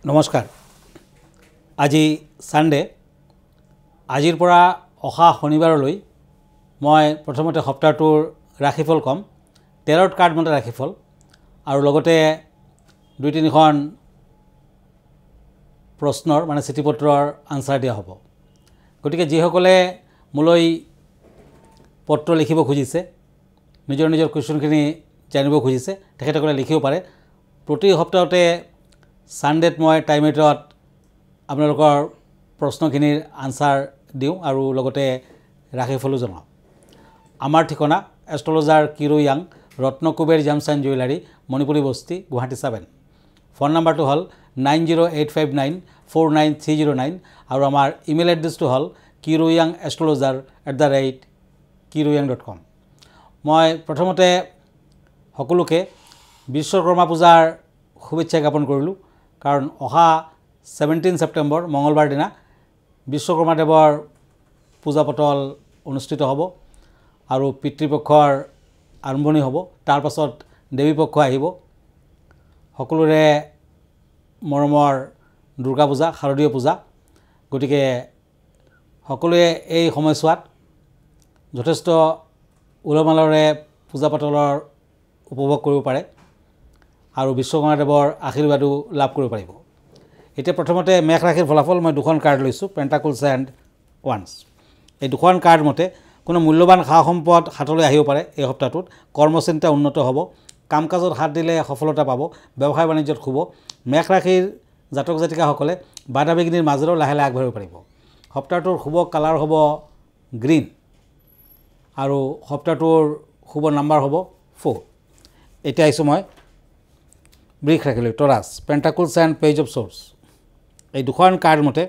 নমস্কাৰ। আজি সানডে। আজিৰ পৰা অহা শনিবাৰলৈ মই প্ৰথমতে সপ্তাহটোৰ ৰাশিফল কম। টেৰট কাৰ্ড মতে ৰাশিফল আৰু লগতে 2-3খন প্ৰশ্নৰ মানে চিঠিপত্ৰৰ আনসাৰ দিয়া হ'ব। গতিকে যিসকলে মোলৈ পত্ৰ লিখিব খুজিছে, নিজৰ নিজৰ কুৱেশ্যনখিনি জানিব খুজিছে, তেখেতসকলে লিখিব পাৰে। প্ৰতি সপ্তাহতে সানডেত মই টাইম এইটত আপোনালোকৰ প্ৰশ্নখিনিৰ আনসাৰ দিওঁ আৰু লগতে ৰাশিফলো জনাওঁ। আমাৰ ঠিকনা astrologer Kiro Yang, Ratnakuber gems and jewellery, Manipuri Basti, Guwahati 7। Phone নাম্বাৰটো হ'ল 9085949309 আৰু আমাৰ ইমেইল এড্ৰেছটো হ'ল kiroyangastrologer@kiroyang.com। মই প্ৰথমতে সকলোকে বিশ্বকৰ্মা পূজাৰ শুভেচ্ছা জ্ঞাপন কৰিলোঁ, কাৰণ অহা 17 ছেপ্টেম্বৰ মঙলবাৰ দিনা বিশ্বকৰ্মা দেৱৰ পূজা পটল অনুষ্ঠিত হ'ব আৰু পিতৃপক্ষৰ আৰম্ভণি হ'ব। তাৰ পাছত দেৱী পক্ষ আহিব। সকলোৰে মৰমৰ দুৰ্গা পূজা, শাৰদীয় পূজা। গতিকে সকলোৱে এই সময়ছোৱাত যথেষ্ট উলহ-মালহেৰে পূজা পাতলৰ উপভোগ কৰিব পাৰে আৰু বিশ্বকৰ্মা দেৱৰ আশীৰ্বাদো লাভ কৰিব পাৰিব। এতিয়া প্ৰথমতে মেষ ৰাশিৰ ফলাফল মই দুখন কাৰ্ড লৈছোঁ, পেণ্টাকলছ এণ্ড ওৱান্স। এই দুখন কাৰ্ড মতে কোনো মূল্যৱান সা সম্পদ হাতলৈ আহিব পাৰে। এই সপ্তাহটোত কৰ্মচিন্তা উন্নত হ'ব, কাম কাজত হাত দিলে সফলতা পাব, ব্যৱসায় বাণিজ্যত শুভ। মেষ ৰাশিৰ জাতক জাতিকাসকলে বাধা বিঘিনিৰ মাজেৰেও লাহে লাহে আগবাঢ়িব পাৰিব। সপ্তাহটোৰ শুভ কালাৰ হ'ব গ্ৰীণ আৰু সপ্তাহটোৰ শুভ নাম্বাৰ হ'ব 4। এতিয়া আহিছোঁ মই বৃষ ৰাশিলৈ, টৰাছ, পেণ্টাকলছ এণ্ড পেজ অফ ছৰ্ডছ। এই দুখন কাৰ্ড মতে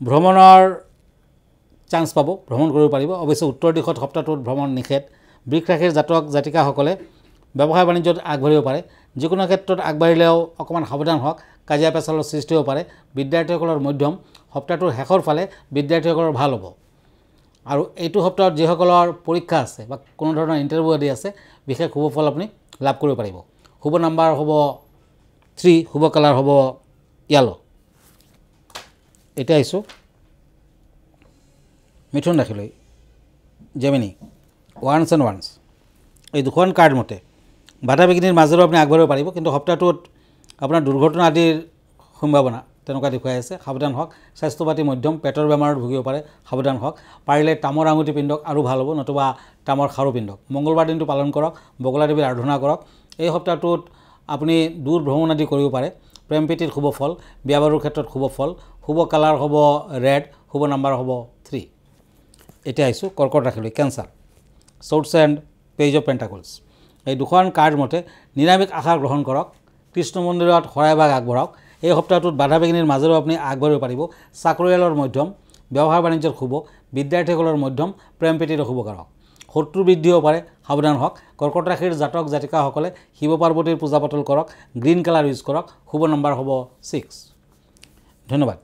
ভ্ৰমণৰ চান্স পাব, ভ্ৰমণ কৰিব পাৰিব। অৱশ্যে উত্তৰ দিশত সপ্তাহটোত ভ্ৰমণ নিষেধ। বৃষ ৰাশিৰ জাতক জাতিকাসকলে ব্যৱসায় বাণিজ্যত আগবাঢ়িব পাৰে। যিকোনো ক্ষেত্ৰত আগবাঢ়িলেও অকণমান সাৱধান হওক, কাজিয়া পেচালৰ সৃষ্টি হ'ব পাৰে। বিদ্যাৰ্থীসকলৰ মধ্যম, সপ্তাহটোৰ শেষৰ ফালে বিদ্যাৰ্থীসকলৰ ভাল হ'ব। আৰু এইটো সপ্তাহত যিসকলৰ পৰীক্ষা আছে বা কোনো ধৰণৰ ইণ্টাৰভিউ আদি আছে, বিশেষ শুভ ফল আপুনি লাভ কৰিব পাৰিব। শুভ নাম্বাৰ হ'ব 3, শুভ কালাৰ হ'ব য়েলো। এতিয়া আহিছোঁ মিথুন ৰাশিলৈ, জেমিনি, ওৱান্স এণ্ড ওৱান্স। এই দুখন কাৰ্ড মতে বাধা বিঘিনিৰ মাজেৰেও আপুনি আগবাঢ়িব পাৰিব, কিন্তু সপ্তাহটোত আপোনাৰ দুৰ্ঘটনা আদিৰ সম্ভাৱনা তেনেকুৱা দেখুৱাই আছে। সাৱধান হওক। স্বাস্থ্য পাতি মধ্যম, পেটৰ বেমাৰত ভুগিব পাৰে, সাৱধান হওক। পাৰিলে তামৰ আঙুঠি পিন্ধক আৰু ভাল হ'ব, নতুবা তামৰ খাৰু পিন্ধক। মংগলবাৰ দিনটো পালন কৰক, বগলা দেৱীৰ আৰাধনা কৰক। এই সপ্তাহটোত আপুনি দূৰ ভ্ৰমণ আদি কৰিব পাৰে। প্ৰেম প্ৰীতিৰ শুভ ফল, বিয়া বাৰুৰ ক্ষেত্ৰত শুভ ফল। শুভ কালাৰ হ'ব ৰেড, শুভ নাম্বাৰ হ'ব 3। এতিয়া আহিছোঁ কৰ্কট ৰাশিলৈ, কেঞ্চাৰ, ছৰ্ডছ এণ্ড পেজ অফ পেণ্টাকলছ। এই দুখন কাৰ্ড মতে নিৰামিষ আহাৰ গ্ৰহণ কৰক, কৃষ্ণ মন্দিৰত শৰাইভাগ আগবঢ়াওক। এই সপ্তাহটোত বাধা বিঘিনিৰ মাজেৰেও আপুনি আগবাঢ়িব পাৰিব। চাকৰিয়ালৰ মধ্যম, ব্যৱসায় বাণিজ্যত শুভ, বিদ্যাৰ্থীসকলৰ মধ্যম, প্ৰেম প্ৰীতিৰ শুভ কাৰক। শত্ৰু বৃদ্ধি হ'ব পাৰে, সাৱধান হওক। কৰ্কট ৰাশিৰ জাতক জাতিকাসকলে শিৱ পাৰ্বতীৰ পূজা পাতল কৰক, গ্ৰীণ কালাৰ ইউজ কৰক। শুভ নম্বৰ হ'ব 6। ধন্যবাদ।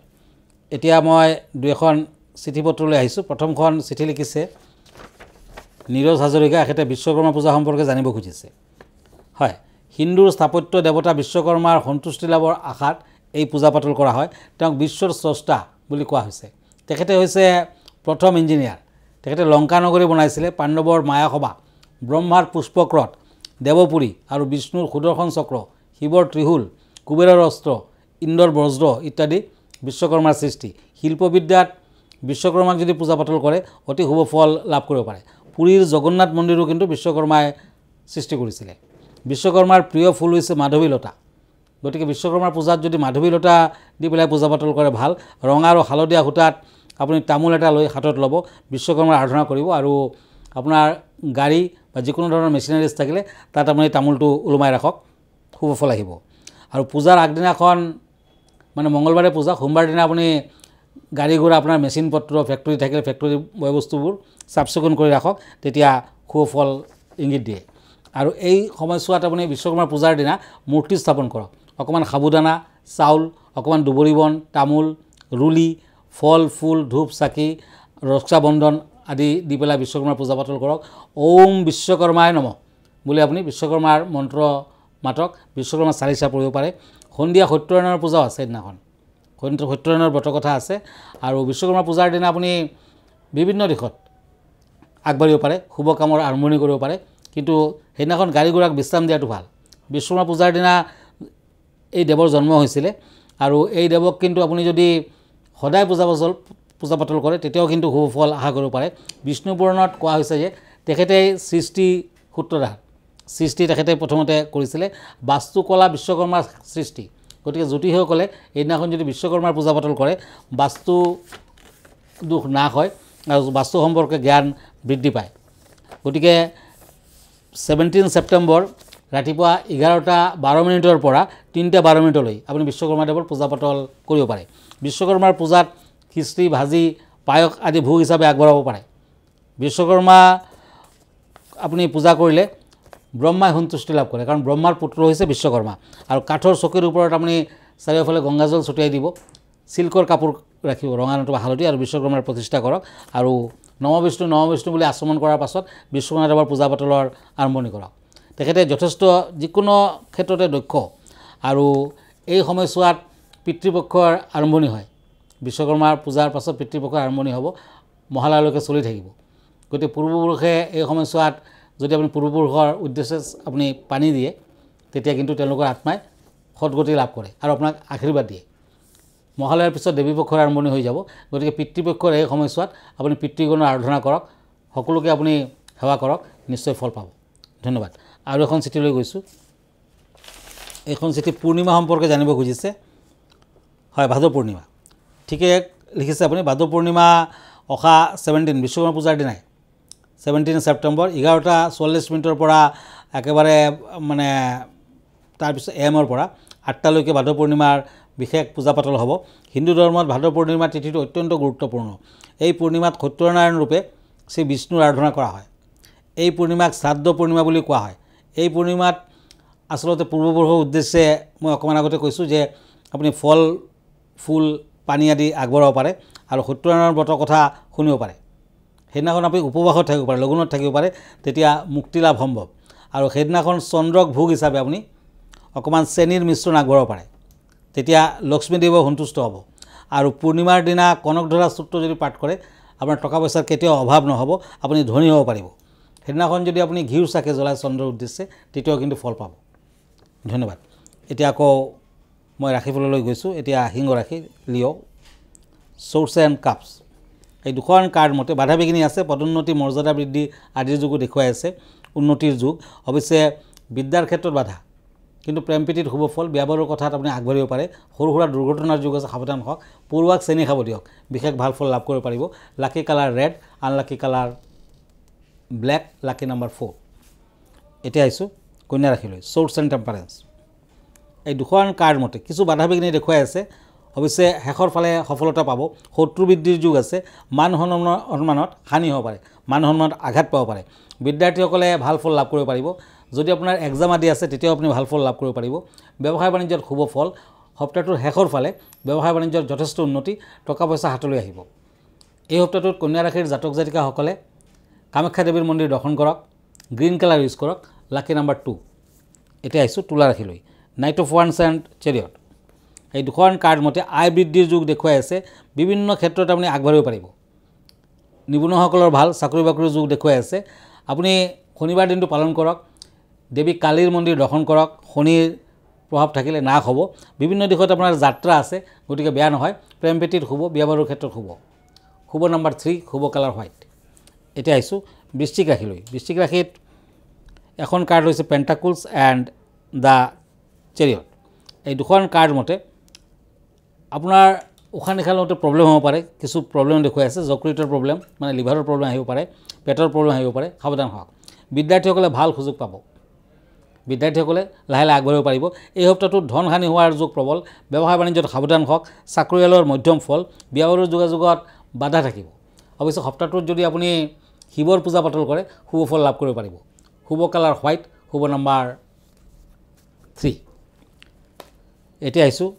এতিয়া মই 2এখন চিঠি পত্ৰলৈ আহিছোঁ। প্ৰথমখন চিঠি লিখিছে নীৰজ হাজৰিকা। এখেতে বিশ্বকৰ্মা পূজা সম্পৰ্কে জানিব খুজিছে। হয়, হিন্দুৰ স্থাপত্য দেৱতা বিশ্বকৰ্মাৰ সন্তুষ্টি লাভৰ আশাত এই পূজা পাতল কৰা হয়। তেওঁক বিশ্বৰ স্ৰষ্টা বুলি কোৱা হৈছে। তেখেতে হৈছে প্ৰথম ইঞ্জিনিয়াৰ। তেখেতে লংকা নগৰী বনাইছিলে। পাণ্ডৱৰ মায়াসভা, ব্ৰহ্মাৰ পুষ্পক্ৰত, দেৱপুৰী আৰু বিষ্ণুৰ সুদৰ্শন চক্ৰ, শিৱৰ ত্ৰিশূল, কুবেৰৰ অস্ত্ৰ, ইন্দ্ৰৰ বজ্ৰ ইত্যাদি বিশ্বকৰ্মাৰ সৃষ্টি। শিল্পবিদ্যাত বিশ্বকৰ্মাক যদি পূজা পাতল কৰে অতি শুভ ফল লাভ কৰিব পাৰে। পুৰীৰ জগন্নাথ মন্দিৰো কিন্তু বিশ্বকৰ্মাই সৃষ্টি কৰিছিলে। বিশ্বকৰ্মাৰ প্ৰিয় ফুল হৈছে মাধৱীলতা। গতিকে বিশ্বকৰ্মাৰ পূজাত যদি মাধৱীলতা দি পেলাই পূজা পাতল কৰে ভাল। ৰঙা আৰু হালধীয়া সূতাত আপুনি তামোল এটা লৈ হাতত ল'ব, বিশ্বকৰ্মাৰ আৰাধনা কৰিব আৰু আপোনাৰ গাড়ী বা যিকোনো ধৰণৰ মেচিনাৰিজ থাকিলে তাত আপুনি তামোলটো ওলোমাই ৰাখক, শুভ ফল আহিব। আৰু পূজাৰ আগদিনাখন মানে মঙলবাৰে পূজা, সোমবাৰ দিনা আপুনি গাড়ী ঘোঁৰা আপোনাৰ মেচিন পত্ৰ ফেক্টৰী থাকিলে ফেক্টৰী বয়বস্তুবোৰ চাফ চিকুণ কৰি ৰাখক, তেতিয়া শুভ ফল ইংগিত দিয়ে। আৰু এই সময়ছোৱাত আপুনি বিশ্বকৰ্মাৰ পূজাৰ দিনা মূৰ্তি স্থাপন কৰক। অকণমান সাবুদানা, চাউল, অকণমান দুবৰি বন, তামোল, ৰুলি, ফল ফুল, ধূপ চাকি, ৰক্ষাবন্ধন আদি দি পেলাই বিশ্বকৰ্মাৰ পূজা পাতল কৰক। ওম বিশ্বকৰ্মায় নমঃ বুলি আপুনি বিশ্বকৰ্মাৰ মন্ত্ৰ মাতক, বিশ্বকৰ্মা চালিচা পঢ়িব পাৰে। সন্ধিয়া সত্যনাৰায়ণৰ পূজাও আছে সেইদিনাখন সত্যনাৰায়ণৰ ব্ৰত কথা আছে আৰু বিশ্বকৰ্মা পূজাৰ দিনা আপুনি বিভিন্ন দিশত আগবাঢ়িব পাৰে শুভ কামৰ আৰম্ভণি কৰিব পাৰে কিন্তু সেইদিনাখন গাড়ী ঘোঁৰাক বিশ্ৰাম দিয়াটো ভাল বিশ্বকৰ্মা পূজাৰ দিনা এই দেৱৰ জন্ম হৈছিলে আৰু এই দেৱক কিন্তু আপুনি যদি সদায় পূজা পাতল কৰে তেতিয়াও কিন্তু শুভ ফল আশা কৰিব পাৰে বিষ্ণু পুৰাণত কোৱা হৈছে যে তেখেতে সৃষ্টি সূত্ৰধাৰ সৃষ্টি তেখেতে প্ৰথমতে কৰিছিলে বাস্তুকলা বিশ্বকৰ্মাৰ সৃষ্টি গতিকে জ্যোতিষীসকলে এইদিনাখন যদি বিশ্বকৰ্মাৰ পূজা পাতল কৰে বাস্তু দুখ নাশ হয় আৰু বাস্তু সম্পৰ্কে জ্ঞান বৃদ্ধি পায় গতিকে 17 ছেপ্টেম্বৰ ৰাতিপুৱা 11:12 পৰা 3:12 আপুনি বিশ্বকৰ্মা দেৱৰ পূজা পাতল কৰিব পাৰে বিশ্বকৰ্মাৰ পূজাত খিচিৰি ভাজি পায়স আদি ভোগ হিচাপে আগবঢ়াব পাৰে বিশ্বকৰ্মা আপুনি পূজা কৰিলে ব্ৰহ্মাই সন্তুষ্টি লাভ কৰে কাৰণ ব্ৰহ্মাৰ পুত্ৰ হৈছে বিশ্বকৰ্মা আৰু কাঠৰ চকীৰ ওপৰত আপুনি চাৰিওফালে গংগাজল ছটিয়াই দিব সিল্কৰ কাপোৰ ৰাখিব ৰঙা নতুবা হালধি আৰু বিশ্বকৰ্মাৰ প্ৰতিষ্ঠা কৰক আৰু নৱবিষ্ণু বুলি আচমন কৰাৰ পাছত বিশ্বকৰ্মা দেৱৰ পূজা পাতলৰ আৰম্ভণি কৰক তেখেতে যথেষ্ট যিকোনো ক্ষেত্ৰতে দক্ষ আৰু এই সময়ছোৱাত পিতৃপক্ষৰ আৰম্ভণি হয় বিশ্বকৰ্মাৰ পূজাৰ পাছত পিতৃপক্ষৰ আৰম্ভণি হ'ব মহালয়ালৈকে চলি থাকিব গতিকে পূৰ্বপুৰুষে এই সময়ছোৱাত যদি আপুনি পূৰ্বপুৰুষৰ উদ্দেশ্যে আপুনি পানী দিয়ে তেতিয়া কিন্তু তেওঁলোকৰ আত্মাই সদগতি লাভ কৰে আৰু আপোনাক আশীৰ্বাদ দিয়ে মহালয়াৰ পিছত দেৱীপক্ষৰ আৰম্ভণি হৈ যাব গতিকে পিতৃপক্ষৰ এই সময়ছোৱাত আপুনি পিতৃগণৰ আৰাধনা কৰক সকলোকে আপুনি সেৱা কৰক নিশ্চয় ফল পাব ধন্যবাদ আৰু এখন চিঠিলৈ গৈছোঁ এইখন চিঠি পূৰ্ণিমা সম্পৰ্কে জানিব খুজিছে হয় ভাদ পূৰ্ণিমা ঠিকে লিখিছে আপুনি ভাদ পূৰ্ণিমা অহা 17 বিশ্বকৰ্মা পূজাৰ দিনাই 17 ছেপ্টেম্বৰ 11:44 পৰা একেবাৰে মানে তাৰপিছত AM পৰা 8টালৈকে ভাদ পূৰ্ণিমাৰ বিশেষ পূজা পাতল হ'ব হিন্দু ধৰ্মত ভাদ পূৰ্ণিমা তিথিটো অত্যন্ত গুৰুত্বপূৰ্ণ এই পূৰ্ণিমাত সত্যনাৰায়ণ ৰূপে শ্ৰী বিষ্ণুৰ আৰাধনা কৰা হয় এই পূৰ্ণিমাক শ্ৰাদ্ধ পূৰ্ণিমা বুলি কোৱা হয় এই পূৰ্ণিমাত আচলতে পূৰ্বপুৰুষৰ উদ্দেশ্যে মই অকণমান আগতে কৈছোঁ যে আপুনি ফল ফুল পানী আদি আগবঢ়াব পাৰে আৰু সত্যনাৰায়ণ ব্ৰতৰ কথা শুনিব পাৰে সেইদিনাখন আপুনি উপবাসত থাকিব পাৰে লঘোণত থাকিব পাৰে তেতিয়া মুক্তি লাভ সম্ভৱ আৰু সেইদিনাখন চন্দ্ৰক ভোগ হিচাপে আপুনি অকণমান চেনিৰ মিশ্ৰণ আগবঢ়াব পাৰে তেতিয়া লক্ষ্মীদেৱ সন্তুষ্ট হ'ব আৰু পূৰ্ণিমাৰ দিনা কনকধৰা সূত্ৰ যদি পাঠ কৰে আপোনাৰ টকা পইচাৰ কেতিয়াও অভাৱ নহ'ব আপুনি ধনী হ'ব পাৰিব সেইদিনাখন যদি আপুনি ঘিউৰ চাকি জ্বলাই চন্দ্ৰৰ উদ্দেশ্যে তেতিয়াও কিন্তু ফল পাব ধন্যবাদ এতিয়া আকৌ মই ৰাশিফললৈ গৈছোঁ এতিয়া সিংহ ৰাশি লিঅ' চোৰ্চ এণ্ড কাপছ এই দুখন কাৰ্ড মতে বাধা বিঘিনি আছে পদোন্নতি মৰ্যাদা বৃদ্ধি আদিৰ যুগো দেখুৱাই আছে উন্নতিৰ যুগ অৱশ্যে বিদ্যাৰ ক্ষেত্ৰত বাধা কিন্তু প্ৰেম প্ৰীতিত শুভ ফল বিয়া বাৰুৰ কথাত আপুনি আগবাঢ়িব পাৰে সৰু সুৰা দুৰ্ঘটনাৰ যুগ আছে সাৱধান হওক পৰুৱাক চেনি খাব দিয়ক বিশেষ ভাল ফল লাভ কৰিব পাৰিব lucky colour red unlucky colour black lucky number 4 এতিয়া আহিছোঁ কন্যা ৰাশিলৈ চোৰ্চ এণ্ড টেম্পাৰেঞ্চ এই দুখন কাৰ্ড মতে কিছু বাধা বিঘিনি দেখুৱাই আছে অৱশ্যে শেষৰ ফালে সফলতা পাব শত্ৰু বৃদ্ধিৰ যুগ আছে মান সন্মানত হানি হ'ব পাৰে মান সন্মানত আঘাত পাব পাৰে বিদ্যাৰ্থীসকলে ভাল ফল লাভ কৰিব পাৰিব যদি আপোনাৰ এক্সাম আদি আছে তেতিয়াও আপুনি ভাল ফল লাভ কৰিব পাৰিব ব্যৱসায় বাণিজ্যত শুভ ফল সপ্তাহটোৰ শেষৰ ফালে ব্যৱসায় বাণিজ্যত যথেষ্ট উন্নতি টকা পইচা হাতলৈ আহিব এই সপ্তাহটোত কন্যা ৰাশিৰ জাতক জাতিকাসকলে কামাখ্যা দেৱীৰ মন্দিৰ দৰ্শন কৰক গ্ৰীণ কালাৰ ইউজ কৰক লাকি নাম্বাৰ 2 এতিয়া আহিছোঁ তুলা ৰাশিলৈ নাইট অফ ওৱান্স এণ্ড চেৰিয়ট এই দুখন কাৰ্ড মতে আয় বৃদ্ধিৰ যুগ দেখুৱাই আছে বিভিন্ন ক্ষেত্ৰত আপুনি আগবাঢ়িব পাৰিব নিবনুৱাসকলৰ ভাল চাকৰি বাকৰিৰ যুগ দেখুৱাই আছে আপুনি শনিবাৰ দিনটো পালন কৰক দেৱী কালীৰ মন্দিৰ দৰ্শন কৰক শনিৰ প্ৰভাৱ থাকিলে নাশ হ'ব বিভিন্ন দিশত আপোনাৰ যাত্ৰা আছে গতিকে বেয়া নহয় প্ৰেম প্ৰীতিত শুভ বিয়া বাৰুৰ ক্ষেত্ৰত শুভ নাম্বাৰ 3 শুভ কালাৰ হোৱাইট এতিয়া আহিছোঁ বৃশ্চিক ৰাশিলৈ বৃশ্চিক ৰাশিত এখন কাৰ্ড হৈছে পেণ্টাকুলছ এণ্ড দ্য চেৰিয়ট এই দুখন কাৰ্ড মতে আপোনাৰ উশাহ নিশাহ লওঁতে প্ৰব্লেম হ'ব পাৰে কিছু প্ৰব্লেম দেখুৱাই আছে যকৃতৰ প্ৰব্লেম মানে লিভাৰৰ প্ৰব্লেম আহিব পাৰে পেটৰ প্ৰব্লেম আহিব পাৰে সাৱধান হওক বিদ্যাৰ্থীসকলে ভাল সুযোগ পাব বিদ্যাৰ্থীসকলে লাহে লাহে আগবাঢ়িব পাৰিব এই সপ্তাহটোত ধন হানি হোৱাৰ যোগ প্ৰবল ব্যৱসায় বাণিজ্যত সাৱধান হওক চাকৰিয়ালৰ মধ্যম ফল বিয়া বাৰুৰ যোগাযোগত বাধা থাকিব অৱশ্যে সপ্তাহটোত যদি আপুনি শিৱৰ পূজা পাতল কৰে শুভ ফল লাভ কৰিব পাৰিব শুভ কালাৰ হোৱাইট শুভ নাম্বাৰ 3 এতিয়া আহিছোঁ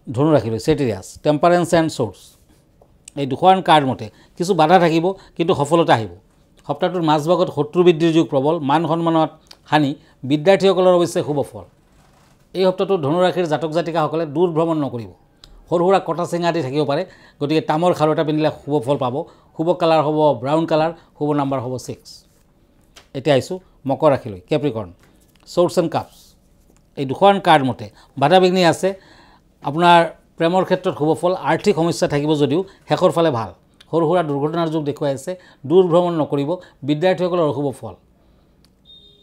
ধনু ৰাশিলৈ চেটিৰিয়াছ টেম্পাৰেঞ্চ এণ্ড চোৰ্চ এই দুখন কাৰ্ড মতে কিছু বাধা থাকিব কিন্তু সফলতা আহিব সপ্তাহটোৰ মাজভাগত শত্ৰু বৃদ্ধিৰ যুগ প্ৰবল মান সন্মানত হানি বিদ্যাৰ্থীসকলৰ অৱশ্যে শুভ ফল এই সপ্তাহটোত ধনুৰাশিৰ জাতক জাতিকাসকলে দূৰ ভ্ৰমণ নকৰিব। সৰু সুৰা কটা চিঙা দি থাকিব পাৰে, গতিকে তামৰ খাৰু এটা পিন্ধিলে শুভ ফল পাব। শুভ কালাৰ হ'ব ব্ৰাউন কালাৰ, শুভ নাম্বাৰ হ'ব 6। এতিয়া আহিছোঁ মকৰ ৰাশিলৈ, কেপ্ৰিকৰ্ণ, ছৰ্ডছ এণ্ড কাপছ। এই দুখন কাৰ্ড মতে বাধা বিঘ্নি আছে। আপোনাৰ প্ৰেমৰ ক্ষেত্ৰত শুভ ফল, আৰ্থিক সমস্যা থাকিব যদিও শেষৰ ফালে ভাল। সৰু সুৰা দুৰ্ঘটনাৰ যোগ দেখুৱাই আছে, দূৰ ভ্ৰমণ নকৰিব। বিদ্যাৰ্থীসকলৰ অশুভ ফল।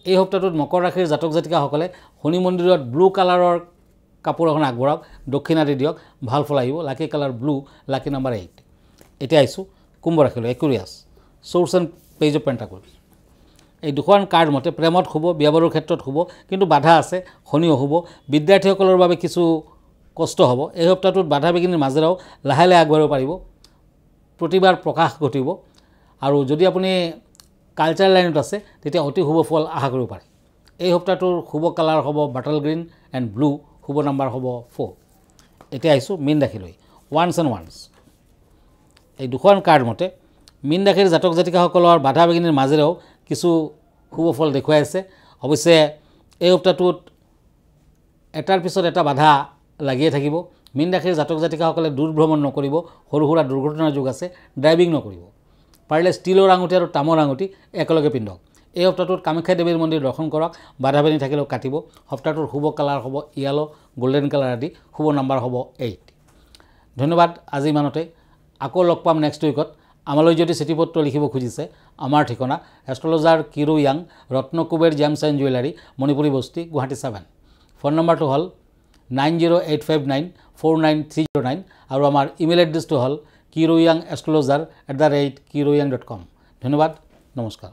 এই সপ্তাহটোত মকৰ ৰাশিৰ জাতক জাতিকাসকলে শনি মন্দিৰত ব্লু কালাৰৰ কাপোৰ এখন আগবঢ়াওক, দক্ষিণা দি দিয়ক, ভাল ফল আহিব। লাকি কালাৰ ব্লু, লাকি নাম্বাৰ 8। এতিয়া আহিছোঁ কুম্ভ ৰাশিলৈ, একুৰিয়াছ, ছৰ্ডছ এণ্ড পেজ অফ পেণ্টাকলছ। এই দুখন কাৰ্ড মতে প্ৰেমত শুভ, বিয়া বাৰুৰ ক্ষেত্ৰত শুভ, কিন্তু বাধা আছে, শনি অশুভ। বিদ্যাৰ্থীসকলৰ বাবে কিছু কষ্ট হ'ব। এই সপ্তাহটোত বাধা বিঘিনিৰ মাজেৰেও লাহে লাহে আগবাঢ়িব পাৰিব, প্ৰতিবাৰ প্ৰকাশ ঘটিব। আৰু যদি আপুনি কালচাৰেল লাইনত আছে তেতিয়া অতি শুভ ফল আশা কৰিব পাৰে। এই সপ্তাহটোৰ শুভ কালাৰ হ'ব bottle green and blue, Subha number হ'ব 4। এতিয়া আহিছোঁ মীন ৰাশিলৈ, ওৱান্স এণ্ড ওৱান্স। এই দুখন কাৰ্ড মতে মীন ৰাশিৰ জাতক জাতিকাসকলৰ বাধা বিঘিনিৰ মাজেৰেও কিছু শুভ ফল দেখুৱাই আছে। অৱশ্যে এই সপ্তাহটোত এটাৰ পিছত এটা বাধা লাগিয়ে থাকিব। মীন ৰাশিৰ জাতক জাতিকাসকলে দূৰ ভ্ৰমণ নকৰিব, সৰু সুৰা দুৰ্ঘটনাৰ যোগ আছে। ড্ৰাইভিং নকৰিব। পাৰিলে ষ্টীলৰ আঙুঠি আৰু তামৰ আঙুঠি একেলগে পিন্ধক। এই সপ্তাহটোত কামাখ্যা দেৱীৰ মন্দিৰ দৰ্শন কৰক, বাধা বিঘিনি থাকিলেও কাটিব। সপ্তাহটোৰ শুভ কালাৰ হ'ব য়েলো, গল্ডেন কালাৰ আদি, শুভ নাম্বাৰ হ'ব 8। ধন্যবাদ, আজি ইমানতে। আকৌ লগ পাম নেক্সট উইকত। আমালৈ যদি চিঠিপত্ৰ লিখিব খুজিছে, আমাৰ ঠিকনা astrologer Kiro Yang, Ratnakuber gems and jewellery, Manipuri Basti, Guwahati 7। Phone নম্বৰটো হ'ল 9085949309 আৰু আমাৰ ইমেইল এড্ৰেছটো হ'ল kiroyangastrologer@kiroyang.com। ধন্যবাদ, নমস্কাৰ।